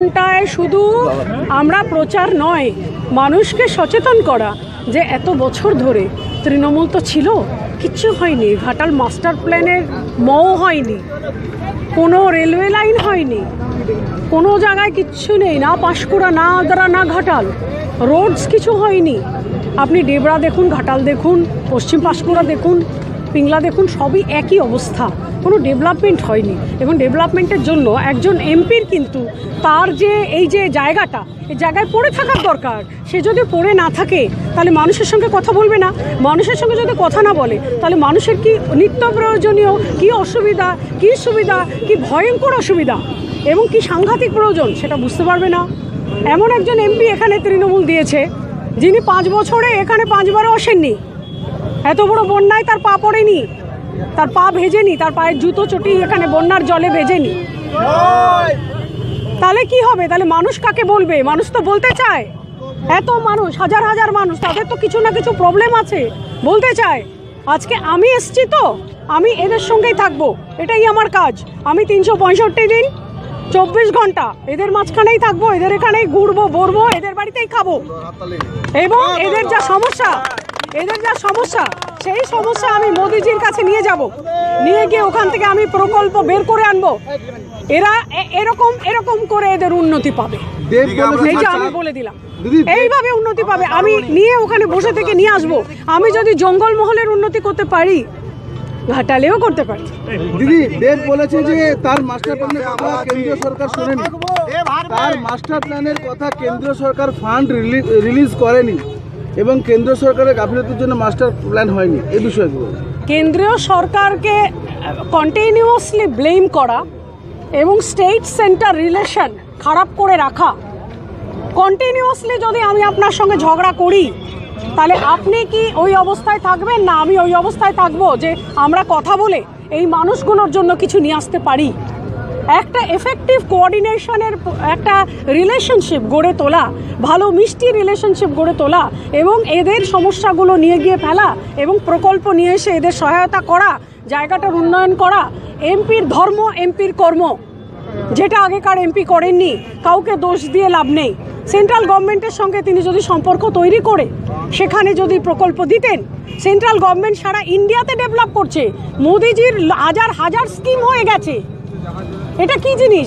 ঘন্টায় শুধু আমরা প্রচার নয়, মানুষকে সচেতন করা যে এত বছর ধরে তৃণমূল তো ছিল, কিচ্ছু হয়নি। ঘাটাল মাস্টার প্ল্যানের মও হয়নি, কোনো রেলওয়ে লাইন হয়নি, কোনো জায়গায় কিচ্ছু নেই, না পাঁশকুড়া, না আদ্রা, না ঘাটাল, রোডস কিছু হয়নি। আপনি ডেবরা দেখুন, ঘাটাল দেখুন, পশ্চিম পাঁশকুড়া দেখুন, পিংলা দেখুন, সবই একই অবস্থা, কোনো ডেভেলপমেন্ট হয়নি। এবং ডেভেলপমেন্টের জন্য একজন এমপির কিন্তু তার যে এই যে জায়গাটা, এই জায়গায় পড়ে থাকার দরকার। সে যদি পড়ে না থাকে তাহলে মানুষের সঙ্গে কথা বলবে না। মানুষের সঙ্গে যদি কথা না বলে তাহলে মানুষের কি নিত্য প্রয়োজনীয় কি অসুবিধা, কি সুবিধা, কি ভয়ঙ্কর অসুবিধা এবং কি সাংঘাতিক প্রয়োজন সেটা বুঝতে পারবে না। এমন একজন এমপি এখানে তৃণমূল দিয়েছে যিনি 5 বছরে এখানে 5 বারও আসেননি। এত বড় বন্যায় তার পা পড়েনি, তার পা ভেজেনি, তার পায়ের জুতো চটি এখানে বন্যার জলে ভেজেনি। তাহলে কি হবে? তাহলে মানুষ কাকে বলবে? মানুষ তো বলতে চায়। এত মানুষ, হাজার হাজার মানুষ, তাদের তো কিছু না কিছু প্রবলেম আছে, বলতে চায়। আজকে আমি এসছি তো আমি এদের সঙ্গেই থাকবো, এটাই আমার কাজ। আমি 365 দিন 24 ঘন্টা এদের মাঝখানেই থাকবো, এদের এখানেই ঘুরবো, বলবো, এদের বাড়িতেই খাবো। এবং এদের যা সমস্যা সেই সমস্যা আমি মোদিজির কাছে নিয়ে যাব, নিয়ে গিয়ে ওখান থেকে আমি প্রকল্প বের করে আনবো। এরা এরকম করে এদের উন্নতি পাবে, এইটা আমি বলে দিলাম। এইভাবে উন্নতি পাবে, আমি নিয়ে ওখানে বসে থেকে নিয়ে আসবো। আমি যদি জঙ্গলমহলের উন্নতি করতে পারি, ঘাটালেও করতে পারি। দিদি, দেব বলেছে যে তার মাস্টার প্ল্যানের কথা কেন্দ্রীয় সরকার শোনেনি, তার মাস্টার প্ল্যানের কথা কেন্দ্রীয় সরকার ফান্ড রিলিজ করেনি এবং কেন্দ্র সরকারের গাফিলতির জন্য মাস্টার প্ল্যান হয়নি। এই বিষয়ে কেন্দ্রীয় সরকারকে কন্টিনিউয়াসলি ব্লেম করা এবং স্টেট সেন্টার রিলেশন খারাপ করে রাখা, কন্টিনিউয়াসলি যদি আমি আপনার সঙ্গে ঝগড়া করি তাহলে আপনি কি ওই অবস্থায় থাকবেন? না আমি ওই অবস্থায় থাকবো যে আমরা কথা বলে এই মানুষগুলোর জন্য কিছু নিয়ে আসতে পারি। একটা এফেক্টিভ কোঅর্ডিনেশনের একটা রিলেশনশিপ গড়ে তোলা, ভালো মিষ্টি রিলেশনশিপ গড়ে তোলা এবং এদের সমস্যাগুলো নিয়ে গিয়ে ফেলা এবং প্রকল্প নিয়ে এসে এদের সহায়তা করা, জায়গাটার উন্নয়ন করা এমপির ধর্ম, এমপির কর্ম, যেটা আগেকার এমপি করেননি। কাউকে দোষ দিয়ে লাভ নেই। সেন্ট্রাল গভর্নমেন্টের সঙ্গে তিনি যদি সম্পর্ক তৈরি করে সেখানে যদি প্রকল্প দিতেন, সেন্ট্রাল গভর্নমেন্ট সারা ইন্ডিয়াতে ডেভেলপ করছে, মোদিজির হাজার হাজার স্কিম হয়ে গেছে। এটা কি জিনিস?